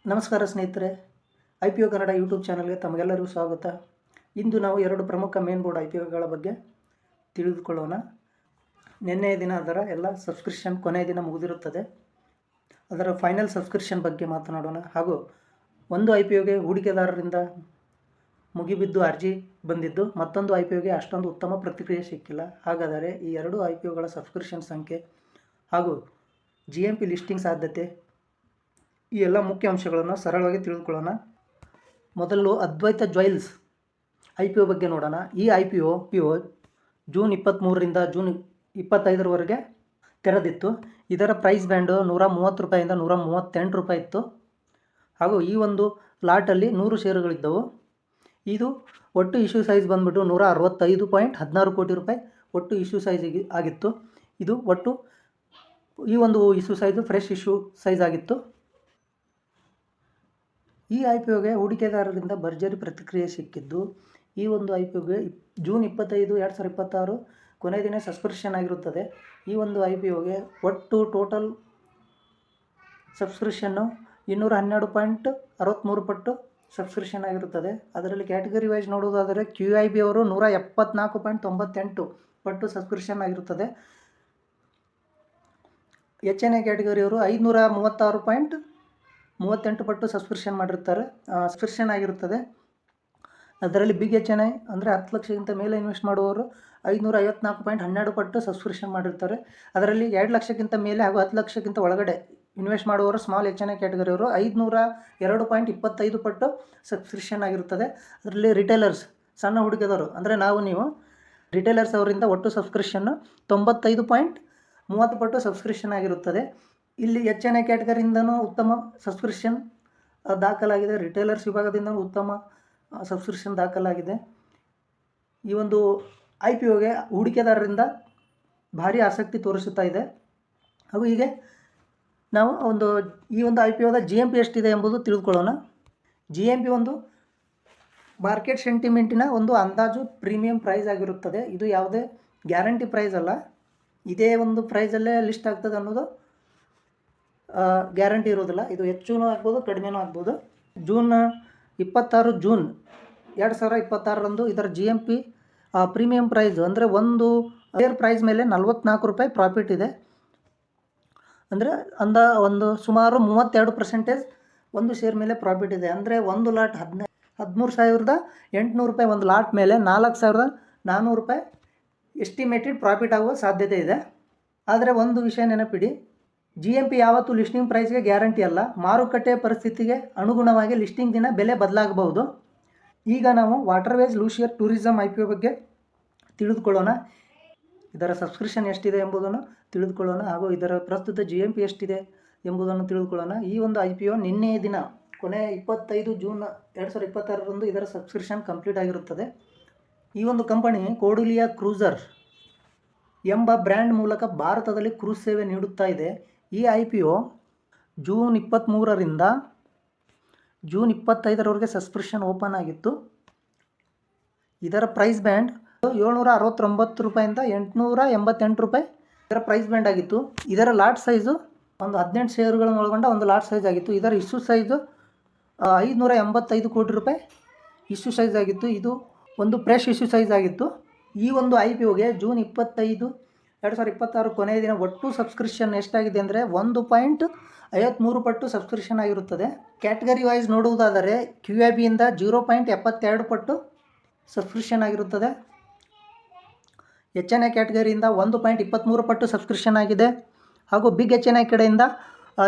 ನಮಸ್ಕಾರ ಸ್ನೇಹಿತರೆ, IPO Kannada YouTube ಚಾನಲ್ಗೆ ತಮಗೆಲ್ಲರಿಗೂ ಸ್ವಾಗತ. ಇಂದು ನಾವು ಎರಡು ಪ್ರಮುಖ ಮೇನ್ ಬೋರ್ಡ್ IPOಗಳ ಬಗ್ಗೆ ತಿಳಿದುಕೊಳ್ಳೋಣ. ನಿನ್ನೆಯ ದಿನ ಅದರ ಎಲ್ಲ ಸಬ್ಸ್ಕ್ರಿಪ್ಷನ್ ಕೊನೆಯ ದಿನ ಮುಗಿದಿರುತ್ತದೆ. ಅದರ ಫೈನಲ್ ಸಬ್ಸ್ಕ್ರಿಪ್ಷನ್ ಬಗ್ಗೆ ಮಾತನಾಡೋಣ. ಹಾಗೂ ಒಂದು IPOಗೆ ಹೂಡಿಕೆದಾರರಿಂದ ಮುಗಿಬಿದ್ದು ಅರ್ಜಿ ಬಂದಿದ್ದು, ಮತ್ತೊಂದು IPOಗೆ ಅಷ್ಟೊಂದು ಉತ್ತಮ ಪ್ರತಿಕ್ರಿಯೆ ಸಿಕ್ಕಿಲ್ಲ. ಹಾಗಾದರೆ ಈ ಎರಡು IPOಗಳ ಸಬ್ಸ್ಕ್ರಿಪ್ಷನ್ ಸಂಖ್ಯೆ ಹಾಗೂ GMP ಲಿಸ್ಟಿಂಗ್ ಸಾಧ್ಯತೆ, ಈ ಎಲ್ಲ ಮುಖ್ಯ ಅಂಶಗಳನ್ನು ಸರಳವಾಗಿ ತಿಳಿದುಕೊಳ್ಳೋಣ. ಮೊದಲು ಅದ್ವೈತ ಜ್ಯುವೆಲ್ಸ್ IPO ಬಗ್ಗೆ ನೋಡೋಣ. ಈ IPO ಜೂನ್ 23ರಿಂದ ಜೂನ್ 25ರವರೆಗೆ ತೆರೆದಿತ್ತು. ಇದರ ಪ್ರೈಸ್ ಬ್ಯಾಂಡು ₹130 ₹138 ಇತ್ತು. ಹಾಗೂ ಈ ಒಂದು ಲಾಟಲ್ಲಿ 100 ಷೇರುಗಳಿದ್ದವು. ಇದು ಒಟ್ಟು ಇಶ್ಯೂ ಸೈಜ್ ಬಂದ್ಬಿಟ್ಟು ₹165.16 ಕೋಟಿ ಒಟ್ಟು ಇಶ್ಯೂ ಸೈಜ್ ಆಗಿತ್ತು. ಇದು ಒಟ್ಟು ಈ ಒಂದು issue size fresh issue size ಆಗಿತ್ತು. ಈ IPOಗೆ ಹೂಡಿಕೆದಾರರಿಂದ ಭರ್ಜರಿ ಪ್ರತಿಕ್ರಿಯೆ ಸಿಕ್ಕಿದ್ದು, ಈ ಒಂದು IPOಗೆ ಜೂನ್ 25, 2026 ಕೊನೆಯ ದಿನ ಸಬ್ಸ್ಕ್ರಿಪ್ಷನ್ ಆಗಿರುತ್ತದೆ. ಈ ಒಂದು IPOಗೆ ಒಟ್ಟು ಟೋಟಲ್ ಸಬ್ಸ್ಕ್ರಿಪ್ಷನ್ನು 212.63 ಪಟ್ಟು ಸಬ್ಸ್ಕ್ರಿಪ್ಷನ್ ಆಗಿರುತ್ತದೆ. ಅದರಲ್ಲಿ ಕ್ಯಾಟಗರಿ ವೈಸ್ ನೋಡುವುದಾದರೆ QIB ಅವರು 174.98 ಪಟ್ಟು ಸಬ್ಸ್ಕ್ರಿಪ್ಷನ್ ಆಗಿರುತ್ತದೆ. HNI ಕ್ಯಾಟಗರಿಯವರು 536.38 ಪಟ್ಟು ಸಬ್ಸ್ಕ್ರಿಪ್ಷನ್ ಆಗಿರುತ್ತದೆ. ಅದರಲ್ಲಿ ಬಿಗ್ HNI ಅಂದರೆ 10 ಲಕ್ಷಕ್ಕಿಂತ ಮೇಲೆ ಇನ್ವೆಸ್ಟ್ ಮಾಡುವವರು 554.12 ಪಟ್ಟು ಸಬ್ಸ್ಕ್ರಿಪ್ಷನ್ ಮಾಡಿರ್ತಾರೆ. ಅದರಲ್ಲಿ 2 ಲಕ್ಷಕ್ಕಿಂತ ಮೇಲೆ ಹಾಗೂ 10 ಲಕ್ಷಕ್ಕಿಂತ ಒಳಗಡೆ ಇನ್ವೆಸ್ಟ್ ಮಾಡುವವರು ಸ್ಮಾಲ್ HNI ಕ್ಯಾಟಗರಿಯವರು 502.25 ಪಟ್ಟು ಸಬ್ಸ್ಕ್ರಿಪ್ಷನ್ ಆಗಿರುತ್ತದೆ. ಅದರಲ್ಲಿ ರಿಟೇಲರ್ಸ್, ಸಣ್ಣ ಹೂಡಿಕೆದಾರರು ಅಂದರೆ ನೀವು ರಿಟೇಲರ್ಸ್ ಅವರಿಂದ ಒಟ್ಟು ಸಬ್ಸ್ಕ್ರಿಪ್ಷನ್ನು 95.30 ಪಟ್ಟು ಸಬ್ಸ್ಕ್ರಿಪ್ಷನ್ ಆಗಿರುತ್ತದೆ. ಇಲ್ಲಿ HNI ಕ್ಯಾಟಗರಿಯಿಂದನೂ ಉತ್ತಮ ಸಬ್ಸ್ಕ್ರಿಪ್ಷನ್ ದಾಖಲಾಗಿದೆ. ರಿಟೇಲರ್ಸ್ ವಿಭಾಗದಿಂದ ಉತ್ತಮ ಸಬ್ಸ್ಕ್ರಿಪ್ಷನ್ ದಾಖಲಾಗಿದೆ. ಈ ಒಂದು IPOಗೆ ಹೂಡಿಕೆದಾರರಿಂದ ಭಾರಿ ಆಸಕ್ತಿ ತೋರಿಸುತ್ತಾ ಇದೆ. ಹಾಗೂ ಹೀಗೆ ನಾವು ಈ ಒಂದು IPOದ GMP ಎಷ್ಟಿದೆ ಎಂಬುದು ತಿಳಿದುಕೊಳ್ಳೋಣ. GMP ಒಂದು ಮಾರ್ಕೆಟ್ ಸೆಂಟಿಮೆಂಟಿನ ಒಂದು ಅಂದಾಜು ಪ್ರೀಮಿಯಂ ಪ್ರೈಸ್ ಆಗಿರುತ್ತದೆ. ಇದು ಯಾವುದೇ ಗ್ಯಾರಂಟಿ ಪ್ರೈಸ್ ಅಲ್ಲ. ಇದೇ ಒಂದು ಪ್ರೈಸಲ್ಲೇ ಲಿಸ್ಟ್ ಆಗ್ತದೆ ಅನ್ನೋದು ಗ್ಯಾರಂಟಿ ಇರೋದಿಲ್ಲ. ಇದು ಹೆಚ್ಚೂ ಆಗ್ಬೋದು, ಕಡಿಮೆನೂ ಆಗ್ಬೋದು. ಜೂನ್ 2026ರಂದು ಇದರ GMP ಪ್ರೀಮಿಯಂ ಪ್ರೈಸ್ ಅಂದರೆ ಒಂದು ಶೇರ್ ಪ್ರೈಸ್ ಮೇಲೆ ₹44 ಪ್ರಾಫಿಟ್ ಇದೆ. ಅಂದರೆ ಸುಮಾರು 32% ಒಂದು ಶೇರ್ ಮೇಲೆ ಪ್ರಾಫಿಟ್ ಇದೆ. ಅಂದರೆ ಒಂದು ಲಾಟ್ ₹13,800 ಒಂದು ಲಾಟ್ ಮೇಲೆ ₹4,400 ಎಸ್ಟಿಮೇಟೆಡ್ ಪ್ರಾಫಿಟ್ ಆಗುವ ಸಾಧ್ಯತೆ ಇದೆ. ಆದರೆ ಒಂದು ವಿಷಯ ನೆನಪಿಡಿ, GMP ಯಾವತ್ತೂ ಲಿಸ್ಟಿಂಗ್ ಪ್ರೈಸ್ಗೆ ಗ್ಯಾರಂಟಿ ಅಲ್ಲ. ಮಾರುಕಟ್ಟೆ ಪರಿಸ್ಥಿತಿಗೆ ಅನುಗುಣವಾಗಿ ಲಿಸ್ಟಿಂಗ್ ದಿನ ಬೆಲೆ ಬದಲಾಗಬಹುದು. ಈಗ ನಾವು ವಾಟರ್ವೇಸ್ ಲೂಷಿಯರ್ ಟೂರಿಸಂ IPO ಬಗ್ಗೆ ತಿಳಿದುಕೊಳ್ಳೋಣ. ಇದರ ಸಬ್ಸ್ಕ್ರಿಪ್ಷನ್ ಎಷ್ಟಿದೆ ಎಂಬುದನ್ನು ತಿಳಿದುಕೊಳ್ಳೋಣ. ಹಾಗೂ ಇದರ ಪ್ರಸ್ತುತ GMP ಎಷ್ಟಿದೆ ಎಂಬುದನ್ನು ತಿಳಿದುಕೊಳ್ಳೋಣ. ಈ ಒಂದು IPO ನಿನ್ನೆಯ ದಿನ ಕೊನೆ 25 ಜೂನ್ 2026ರಂದು ಇದರ ಸಬ್ಸ್ಕ್ರಿಪ್ಷನ್ ಕಂಪ್ಲೀಟ್ ಆಗಿರುತ್ತದೆ. ಈ ಒಂದು ಕಂಪನಿ ಕೋಡುಲಿಯಾ ಕ್ರೂಸರ್ ಎಂಬ ಬ್ರ್ಯಾಂಡ್ ಮೂಲಕ ಭಾರತದಲ್ಲಿ ಕ್ರೂಸ್ ಸೇವೆ ನೀಡುತ್ತಾ ಇದೆ. ಈ IPO ಜೂನ್ 23ರಿಂದ ಜೂನ್ 25ರವರೆಗೆ ಸಬ್ಸ್ಕ್ರಿಪ್ಷನ್ ಓಪನ್ ಆಗಿತ್ತು. ಇದರ ಪ್ರೈಸ್ ಬ್ಯಾಂಡ್ ₹769 ₹888 ಇದರ ಪ್ರೈಸ್ ಬ್ಯಾಂಡ್ ಆಗಿತ್ತು. ಇದರ ಲಾಟ್ ಸೈಜು 18 ಷೇರುಗಳನ್ನು ಒಳಗೊಂಡ ಒಂದು ಲಾಟ್ ಸೈಜ್ ಆಗಿತ್ತು. ಇದರ ಇಶ್ಯೂ ಸೈಜು ₹585 ಕೋಟಿ ಇಶ್ಯೂ ಸೈಜ್ ಆಗಿತ್ತು. ಇದು ಒಂದು ಫ್ರೆಶ್ ಇಶ್ಯೂ ಸೈಜ್ ಆಗಿತ್ತು. ಈ ಒಂದು IPOಗೆ ಜೂನ್ 25, 2026 ಕೊನೆಯ ದಿನ ಒಟ್ಟು ಸಬ್ಸ್ಕ್ರಿಪ್ಷನ್ ಎಷ್ಟಾಗಿದೆ ಅಂದರೆ 1.53 ಪಟ್ಟು ಸಬ್ಸ್ಕ್ರಿಪ್ಷನ್ ಆಗಿರುತ್ತದೆ. ಕ್ಯಾಟಗರಿ ವೈಸ್ ನೋಡುವುದಾದರೆ QIBಯಿಂದ 0.72 ಪಟ್ಟು ಸಬ್ಸ್ಕ್ರಿಪ್ಷನ್ ಆಗಿರುತ್ತದೆ. HNI ಕ್ಯಾಟಗರಿಯಿಂದ 1.23 ಪಟ್ಟು ಸಬ್ಸ್ಕ್ರಿಪ್ಷನ್ ಆಗಿದೆ. ಹಾಗೂ ಬಿಗ್ HNI ಕಡೆಯಿಂದ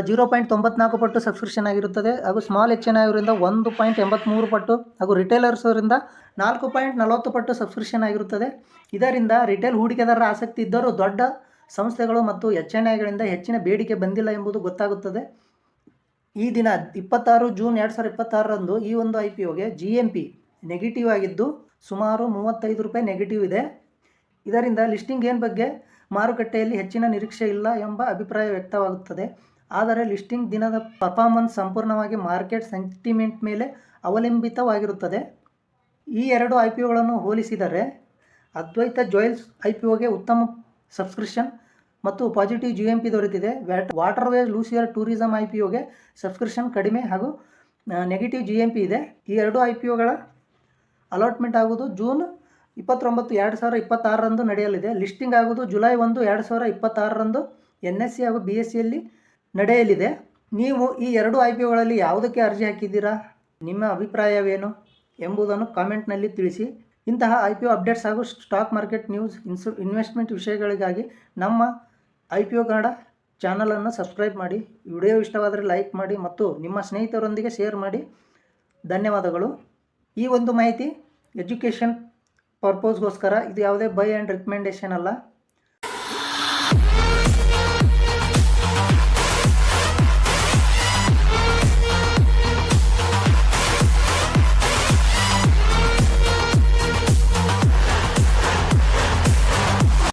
0.94 ಪಟ್ಟು ಸಬ್ಸ್ಕ್ರಿಪ್ಷನ್ ಆಗಿರುತ್ತದೆ. ಹಾಗೂ ಸ್ಮಾಲ್ HNI ಅವರಿಂದ 1.83 ಪಟ್ಟು ಹಾಗೂ ರಿಟೇಲರ್ಸ್ ಅವರಿಂದ 4.40 ಪಟ್ಟು ಸಬ್ಸ್ಕ್ರಿಪ್ಷನ್ ಆಗಿರುತ್ತದೆ. ಇದರಿಂದ ರಿಟೇಲ್ ಹೂಡಿಕೆದಾರರ ಆಸಕ್ತಿ ಇದ್ದರೂ ದೊಡ್ಡ ಸಂಸ್ಥೆಗಳು ಮತ್ತು HNIಗಳಿಂದ ಹೆಚ್ಚಿನ ಬೇಡಿಕೆ ಬಂದಿಲ್ಲ ಎಂಬುದು ಗೊತ್ತಾಗುತ್ತದೆ. ಈ ದಿನ 26 ಜೂನ್ 2026ರಂದು ಈ ಒಂದು IPOಗೆ GMP ನೆಗೆಟಿವ್ ಆಗಿದ್ದು ಸುಮಾರು ₹35 ನೆಗೆಟಿವ್ ಇದೆ. ಇದರಿಂದ ಲಿಸ್ಟಿಂಗ್ ಬಗ್ಗೆ ಮಾರುಕಟ್ಟೆಯಲ್ಲಿ ಹೆಚ್ಚಿನ ನಿರೀಕ್ಷೆ ಇಲ್ಲ ಎಂಬ ಅಭಿಪ್ರಾಯ ವ್ಯಕ್ತವಾಗುತ್ತದೆ. ಆದರೆ ಲಿಸ್ಟಿಂಗ್ ದಿನದ ಪರ್ಫಾರ್ಮೆನ್ಸ್ ಸಂಪೂರ್ಣವಾಗಿ ಮಾರ್ಕೆಟ್ ಸೆಂಟಿಮೆಂಟ್ ಮೇಲೆ ಅವಲಂಬಿತವಾಗಿರುತ್ತದೆ. ಈ ಎರಡು IPOಗಳನ್ನು ಹೋಲಿಸಿದರೆ ಅದ್ವೈತ ಜ್ಯುವೆಲ್ಸ್ IPOಗೆ ಉತ್ತಮ ಸಬ್ಸ್ಕ್ರಿಪ್ಷನ್ ಮತ್ತು ಪಾಸಿಟಿವ್ GMP ದೊರೆತಿದೆ. ವಾಟರ್ವೇಸ್ ಲೂಸಿಯರ್ ಟೂರಿಸಂ IPOಗೆ ಸಬ್ಸ್ಕ್ರಿಪ್ಷನ್ ಕಡಿಮೆ ಹಾಗೂ ನೆಗೆಟಿವ್ GMP ಇದೆ. ಈ ಎರಡು IPOಗಳ ಅಲಾಟ್ಮೆಂಟ್ ಆಗುವುದು ಜೂನ್ 29, 2026 ನಡೆಯಲಿದೆ. ಲಿಸ್ಟಿಂಗ್ ಆಗುವುದು ಜುಲೈ 1, 2026 NSE ಹಾಗೂ BSEಯಲ್ಲಿ ನಡೆಯಲಿದೆ. ನೀವು ಈ ಎರಡು IPOಗಳಲ್ಲಿ ಯಾವುದಕ್ಕೆ ಅರ್ಜಿ ಹಾಕಿದ್ದೀರಾ, ನಿಮ್ಮ ಅಭಿಪ್ರಾಯವೇನು ಎಂಬುದನ್ನು ಕಾಮೆಂಟ್ನಲ್ಲಿ ತಿಳಿಸಿ. ಇಂತಹ IPO ಅಪ್ಡೇಟ್ಸ್ ಹಾಗೂ ಸ್ಟಾಕ್ ಮಾರ್ಕೆಟ್ ನ್ಯೂಸ್, ಇನ್ವೆಸ್ಟ್ಮೆಂಟ್ ವಿಷಯಗಳಿಗಾಗಿ ನಮ್ಮ IPO ಕನ್ನಡ ಚಾನಲನ್ನು ಸಬ್ಸ್ಕ್ರೈಬ್ ಮಾಡಿ. ವಿಡಿಯೋ ಇಷ್ಟವಾದರೆ ಲೈಕ್ ಮಾಡಿ ಮತ್ತು ನಿಮ್ಮ ಸ್ನೇಹಿತರೊಂದಿಗೆ ಶೇರ್ ಮಾಡಿ. ಧನ್ಯವಾದಗಳು. ಈ ಒಂದು ಮಾಹಿತಿ ಎಜುಕೇಷನ್ ಪರ್ಪಸ್ಗೋಸ್ಕರ, ಇದು ಯಾವುದೇ ಬೈ ಆ್ಯಂಡ್ ರೆಕಮೆಂಡೇಷನ್ ಅಲ್ಲ.